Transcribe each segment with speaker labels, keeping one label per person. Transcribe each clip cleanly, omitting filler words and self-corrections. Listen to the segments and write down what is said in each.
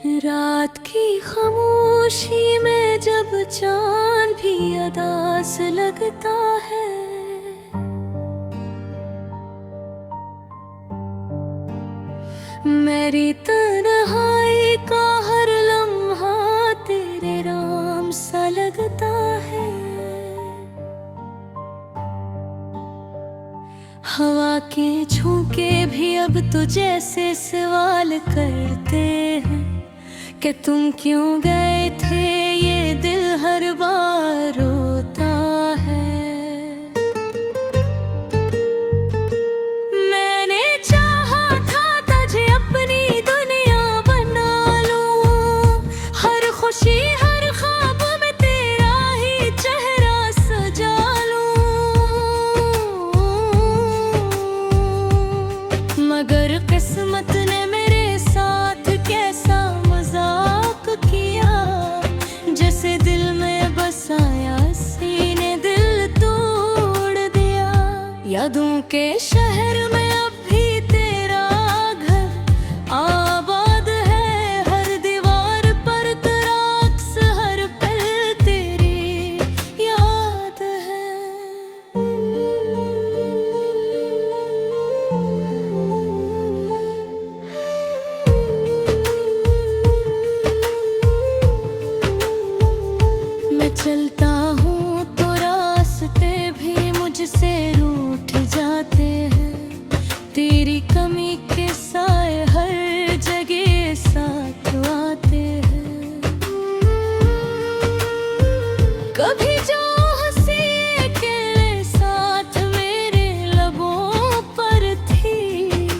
Speaker 1: रात की खामोशी में जब चांद भी अदास लगता है, मेरी तन्हाई का हर लम्हा तेरे राम सा लगता है। हवा के झोंके भी अब तो जैसे सवाल करते हैं कि तुम क्यों गए थे, ये दिल हर बार रोता है। मैंने चाहा था तुझे अपनी दुनिया बना लूं, हर खुशी हर ख्वाब में तेरा ही चेहरा सजा लूं, मगर किस्मत ने मेरे साथ कैसा मजाक किया, जैसे दिल में बसाया सीने दिल तोड़ दिया। यादों के शहर में अब भी तेरा घर आबाद है, हर दीवार पर तेरा अक्स, हर पल तेरी याद है। मैं चलता हूँ तो रास्ते भी मुझसे रूठ जाते हैं, तेरी कमी के साए हर जगह साथ आते हैं। कभी जो हंसी अकेले साथ मेरे लबों पर थी,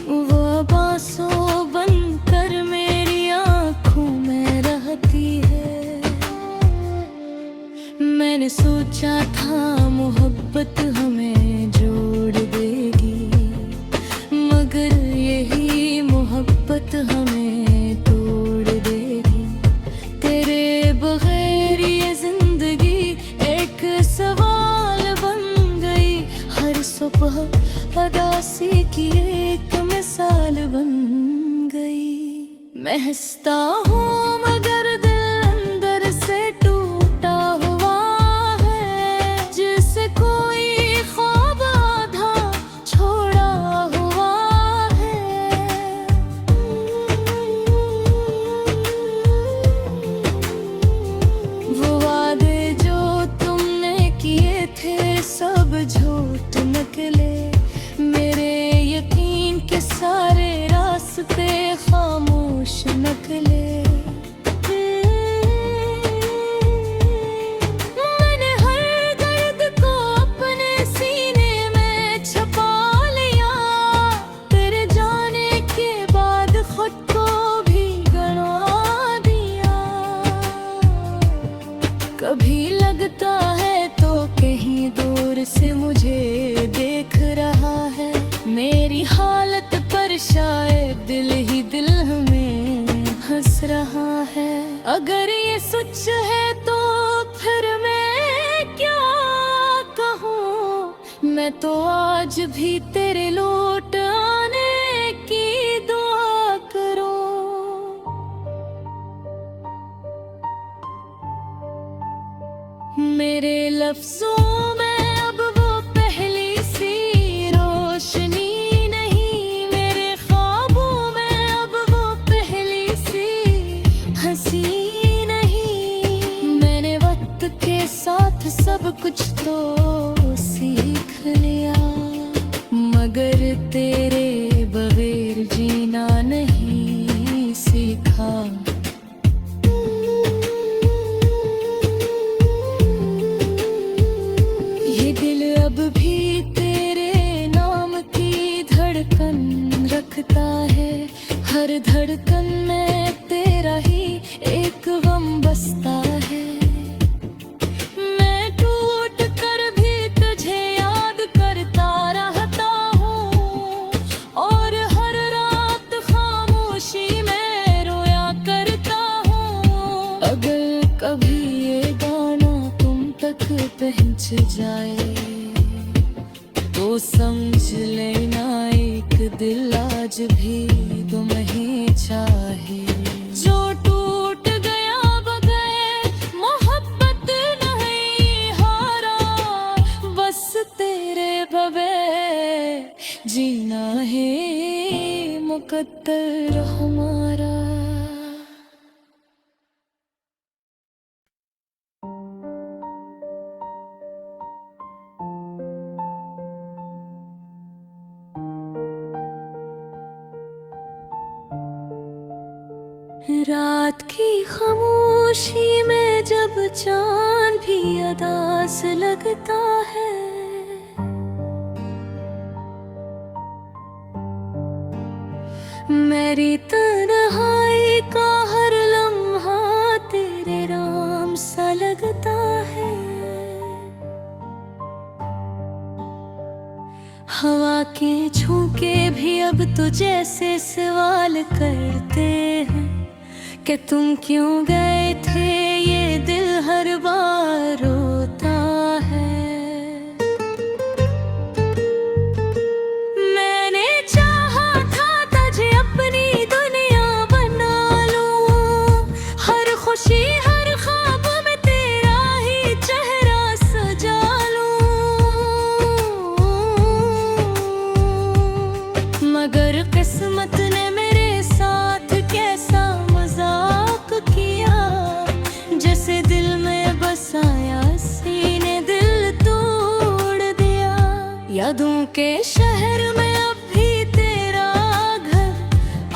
Speaker 1: वो अब आंसू बनकर मेरी आंखों में रहती है। मैंने सोचा था मोहब्बत हमें जोड़ देगी, मगर यही मोहब्बत हमें तोड़ देगी। तेरे बगैर ये जिंदगी एक सवाल बन गई, हर सुबह उदासी की एक मिसाल बन गई। मैं हंसता हूँ मगर दिल अंदर से टूटा हुआ है, जिसे कोई ख्वाब आधा छोड़ा हुआ है। वो वादे जो तुमने किए थे सब झूठ निकले, मेरे यकीन के सारे रास्ते खामोश निकले। मैंने हर दर्द को अपने सीने में छुपा लिया, तेरे जाने के बाद खुद को भी गंवा दिया। कभी लगता है तो कहीं दूर से मुझे देख रहा है, मेरी हालत पर शायद दिल ही दिल में हंस रहा है। अगर ये सच है तो फिर मैं क्या कहूँ, मैं तो आज भी तेरे लौट आने की दुआ करूँ। मेरे लफ्जों में अब वो पहली सी रोशनी नहीं, मेरे ख्वाबों में अब वो पहली सी हंसी नहीं। मैंने वक्त के साथ सब कुछ तो सीख लिया, मगर तेरे बगैर जीना नहीं सीखा। ये दिल अब भी तेरे नाम की धड़कन रखता है, हर धड़कन में तेरा ही एक गम बसता है। मैं टूट कर भी तुझे याद करता रहता हूँ, और हर रात खामोशी में रोया करता हूँ। अगर कभी ये गाना तुम तक पहुँच जाए तो समझ लेना एक दिल आज भी तुम्हें चाहे। जो मुकद्दर हमारा। रात की खामोशी में जब चांद भी अदास लगता है, मेरी तन्हाई का हर लम्हा तेरे नाम सा लगता है। हवा के झोंके भी अब तो जैसे सवाल करते हैं कि तुम क्यों गए थे, ये दिल हर बार रोता है। मैंने चाहा था तुझे अपनी दुनिया बना लूं, हर खुशी हर ख्वाब में तेरा ही चेहरा सजा लूं, मगर किस्मत ने मेरे साथ कैसा किया, जैसे दिल में बसाया सीने दिल तोड़ दिया। यादों के शहर में अब भी तेरा घर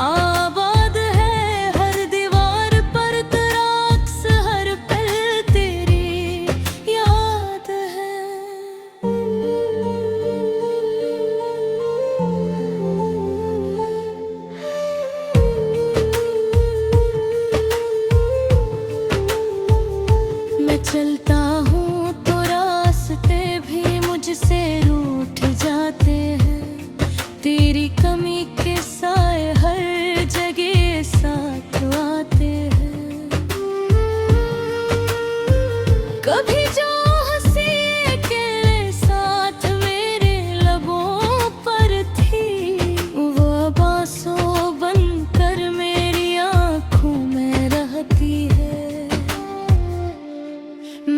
Speaker 1: आबाद है, हर दीवार पर तेरा अक्स, हर पल तेरी याद है। चलता हूँ तो रास्ते भी मुझसे रूठ जाते हैं, तेरी कमी के साए हर जगह साथ आते हैं। कभी जो हंसी अकेले साथ मेरे लबों पर थी, वो अब आंसू बनकर मेरी आँखों में रहती है।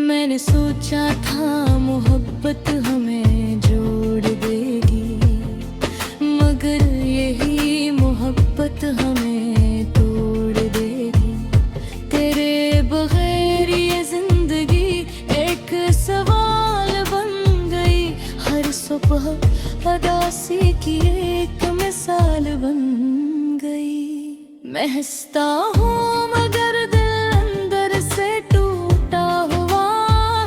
Speaker 1: मैंने सोचा था मोहब्बत हमें जोड़ देगी, मगर यही मोहब्बत हमें तोड़ देगी। तेरे बगैर ये जिंदगी एक सवाल बन गई, हर सुबह उदासी की एक मिसाल बन गई। मैं हंसता हूँ मगर दिल अंदर से टूटा हुआ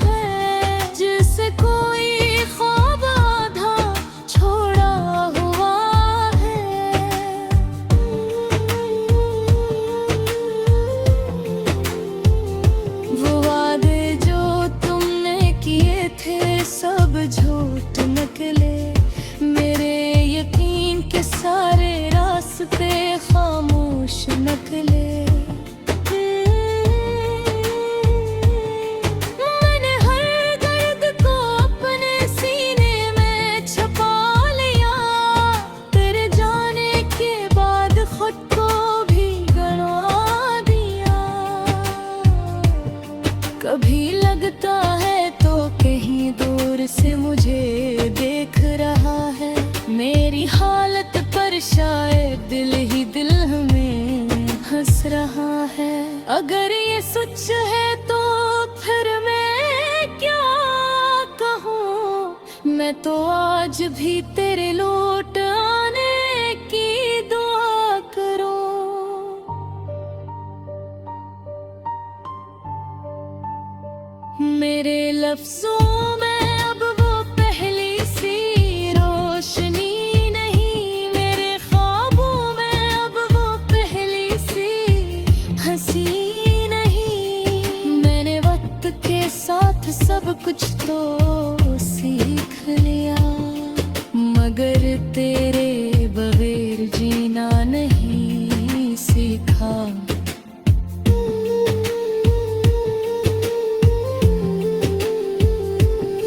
Speaker 1: है, जिसे कोई ख्वाब आधा छोड़ा हुआ है। वो वादे जो तुमने किए थे सब झूठ निकले, मेरे यकीन के सारे रास्ते खामोश निकले। मैंने हर दर्द को अपने सीने में छुपा लिया, तेरे जाने के बाद खुद को भी गंवा दिया। कभी लगता है तो कहीं दूर से मुझे देख रहा है, मेरी हालत पर शायद दिल ही दिल में हंस रहा है। अगर ये सच है तो फिर मैं क्या कहूँ, मैं तो आज भी तेरे लौट आने की दुआ करूँ। मेरे लफ्जों में अब वो पहली सी रोशनी नहीं, मेरे ख्वाबों में अब वो पहली सी हंसी नहीं। मैंने वक्त के साथ सब कुछ तो सीख लिया, मगर तेरे बगैर जीना नहीं सीखा।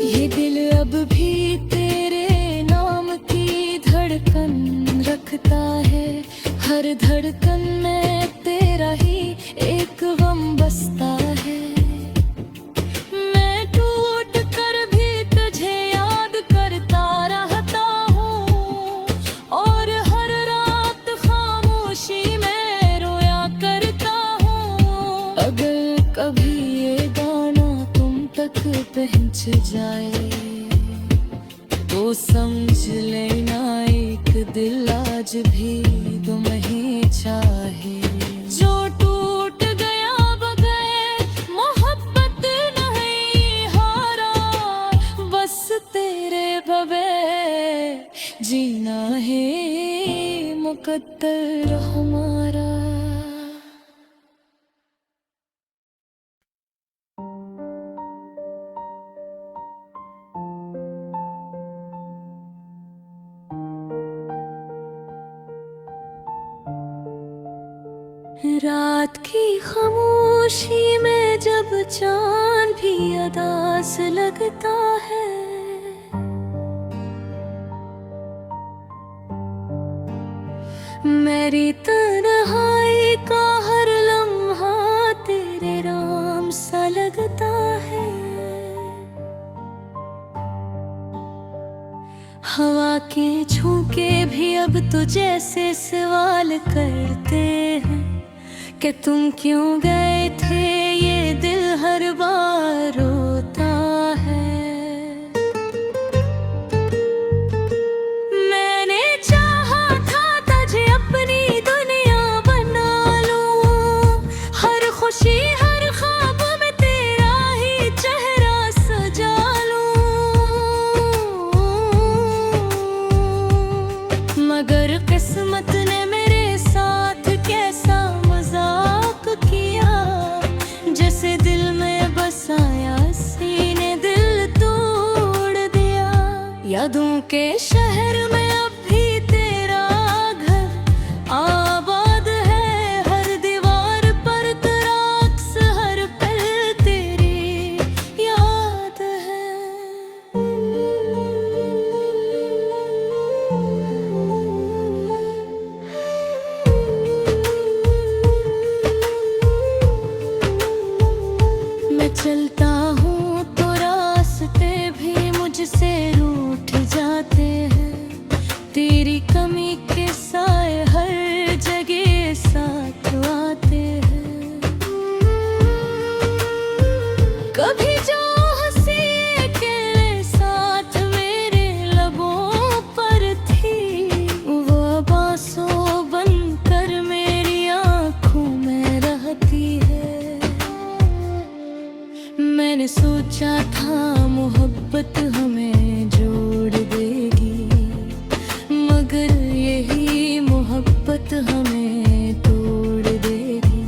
Speaker 1: ये दिल अब भी तेरे नाम की धड़कन रखता है, हर धड़कन में तेरा ही एक गम बसता है। मैं टूट पहुंच जाए तो समझ लेना एक दिल आज भी तुम्हें चाहे। जो टूट गया बगैर मोहब्बत नहीं हारा, बस तेरे बगैर जीना है मुकद्दर हमारा। रात की खामोशी में जब चांद भी अदास लगता है, मेरी तन्हाई का हर लम्हा तेरे नाम सा लगता है। हवा के झोंके भी अब तो जैसे सवाल करते हैं कि तुम क्यों गए थे, ये दिल हर बार रोता है। मैंने चाहा था तुझे अपनी दुनिया बना लूं, हर खुशी हर ख्वाब में तेरा ही चेहरा सजा लूं, मगर किस्मत ने मेरे साथ कैसा मजाक किया, जैसे दिल में बसाया सीने दिल तोड़ दिया। यादों के शहर में अब भी तेरा घर आबाद है, हर दीवार पर तेरा अक्स, हर पल तेरी याद है। मैं चलता हूँ तो रास्ते भी मुझसे रूठ जाते हैं, तेरी कमी के साए हर जगह साथ आते हैं। कभी जो हंसी अकेले साथ मेरे लबों पर थी, वो अब आंसू बनकर मेरी आंखों में रहती है। मैंने सोचा था मोहब्बत हमें जोड़ देगी, मगर यही मोहब्बत हमें तोड़ देगी।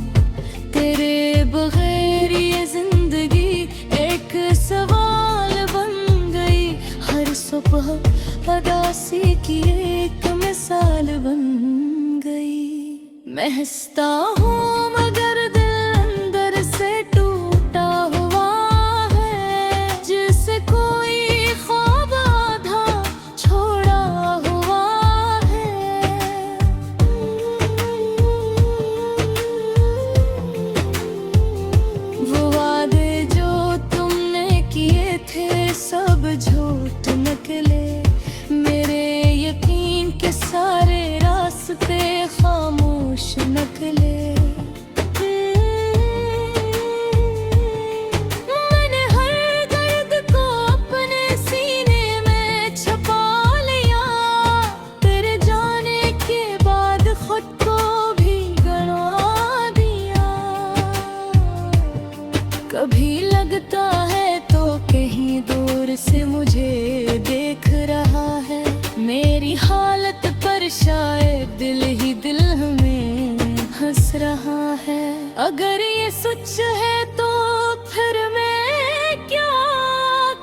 Speaker 1: तेरे बगैर ये जिंदगी एक सवाल बन गई, हर सुबह उदासी की एक मिसाल बन गई। मैं हंसता हूँ मगर दिल अंदर से टूटा हुआ है, जिसे कोई ख्वाब आधा छोड़ा हुआ है। वो वादे जो तुमने किए थे सब झूठ निकले, मेरे यकीन के सारे रास्ते खामोश निकले। मैंने हर दर्द को अपने सीने में छुपा लिया, तेरे जाने के बाद खुद को भी गंवा दिया। कभी लगता है तो कहीं दूर से मुझे देख रहा है, मेरी हालत पर शायद दिल ही दिल में हंस रहा है। अगर ये सच है तो फिर मैं क्या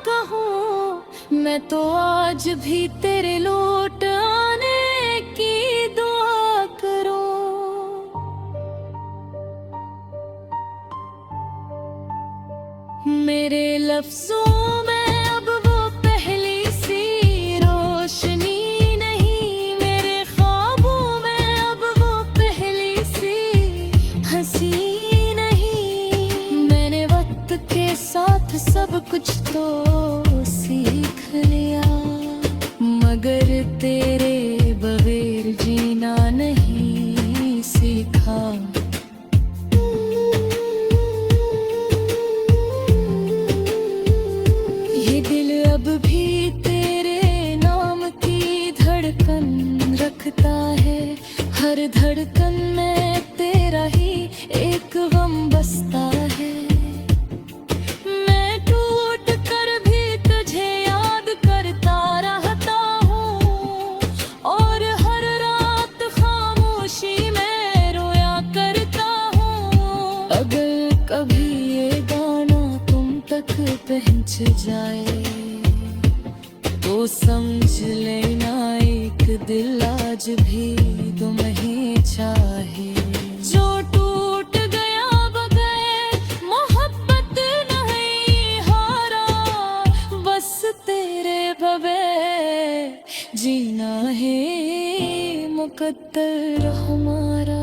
Speaker 1: कहूँ, मैं तो आज भी तेरे लौट आने की दुआ करूँ। मेरे लफ्जों में अब वो पहली सी रोशनी नहीं, मेरे ख्वाबों में अब वो पहली सी हंसी नहीं। मैंने वक्त के साथ सब कुछ तो सीख लिया, मगर तेरे बगैर जीना नहीं सीखा। पहुंच जाए तो समझ लेना एक दिल आज भी तुम्हें चाहे। जो टूट गया बगैर मोहब्बत नहीं हारा, बस तेरे बगैर जीना है मुकद्दर हमारा।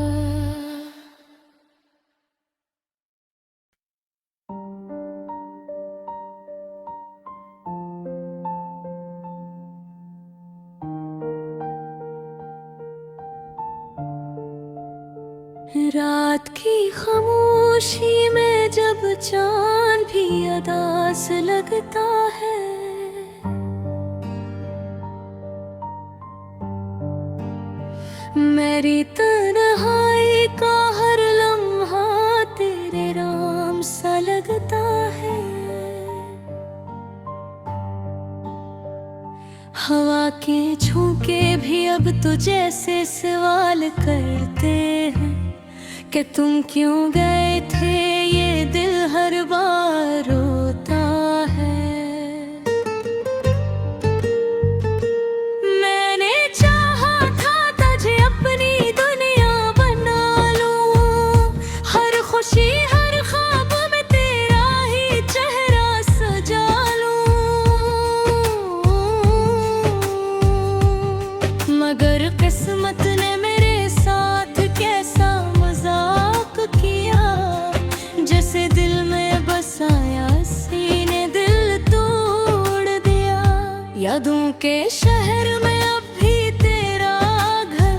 Speaker 1: रात की खामोशी में जब चांद भी अदास लगता है, मेरी तन्हाई का हर लम्हा तेरे राम सा लगता है। हवा के झोंके भी अब तो जैसे सवाल करते हैं कि तुम क्यों गए थे, ये दिल हर बार रोता है। मैंने चाहा था तुझे अपनी दुनिया बना लूं, हर खुशी हर ख्वाब में तेरा ही चेहरा सजा लूं, मगर किस्मत ने मेरे साथ कैसा किया, जैसे दिल में बसाया सीने दिल तोड़ दिया। यादों के शहर में अब भी तेरा घर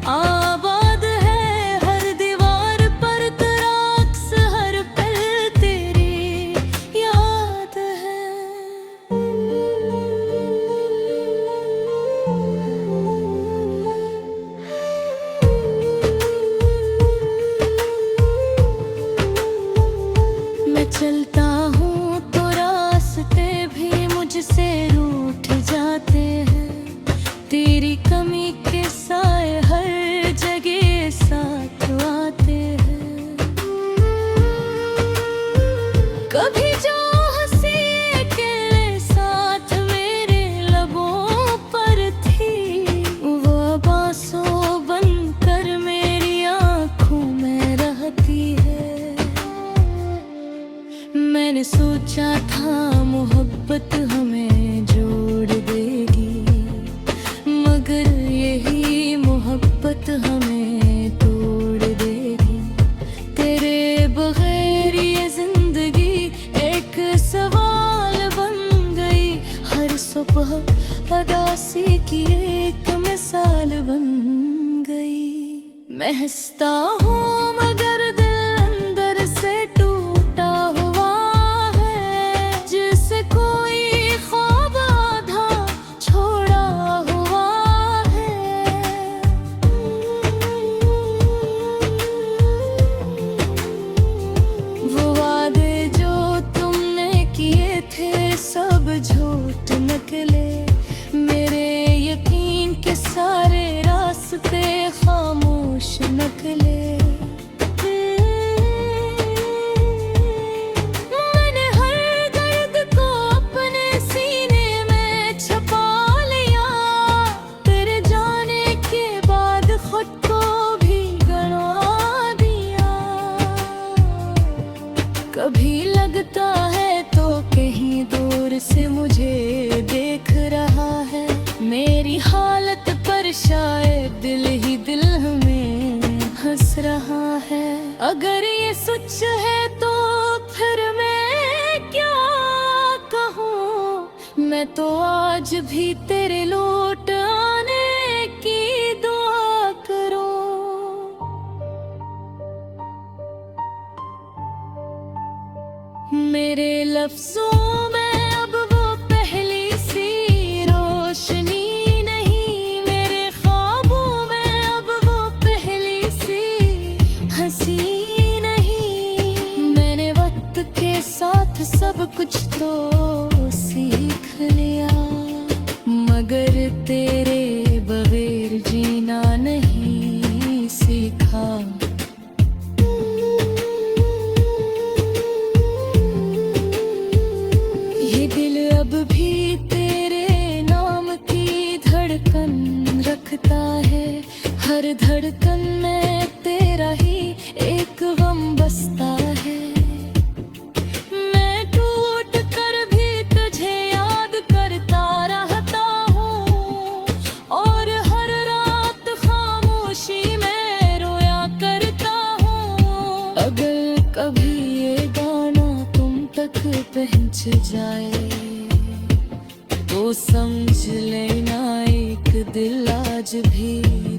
Speaker 1: आबाद है, हर दीवार पर तेरा अक्स, हर पल तेरी याद है। चलता हूँ तो रास्ते भी मुझसे रूठ जाते हैं, तेरी कमी के साए हर जगह साथ आते हैं। कभी जो हंसी अकेले साथ मेरे लबों पर थी, वो अब आंसू बनकर मेरी आँखों में रहती है। मैंने सोचा था मोहब्बत हमें जोड़ देगी, मगर यही मोहब्बत हमें तोड़ देगी। तेरे बगैर ये जिंदगी एक सवाल बन गई, हर सुबह उदासी की एक मिसाल बन गई। मैं हंसता हूँ मगर दिल अंदर से टूटा हुआ, कोई ख्वाब आधा छोड़ा हुआ है। वो वादे जो तुमने किए थे सब झूठ निकले, मेरे यकीन के सारे रास्ते खामोश निकले। कभी लगता है तो कहीं दूर से मुझे देख रहा है, मेरी हालत पर शायद दिल ही दिल में हंस रहा है। अगर ये सच है तो फिर मैं क्या कहूँ, मैं तो आज भी तेरे लौट आने की दुआ करूँ। मेरे लफ्जों में अब वो पहली सी रोशनी नहीं, मेरे ख्वाबों में अब वो पहली सी हंसी नहीं। मैंने वक्त के साथ सब कुछ तो सीख लिया, मगर तेरे बगैर जीना नहीं सीखा। हंसता है। मैं टूट कर भी तुझे याद करता रहता हूँ, और हर रात खामोशी में रोया करता हूँ। अगर कभी ये गाना तुम तक पहुँच जाए तो समझ लेना एक दिल आज भी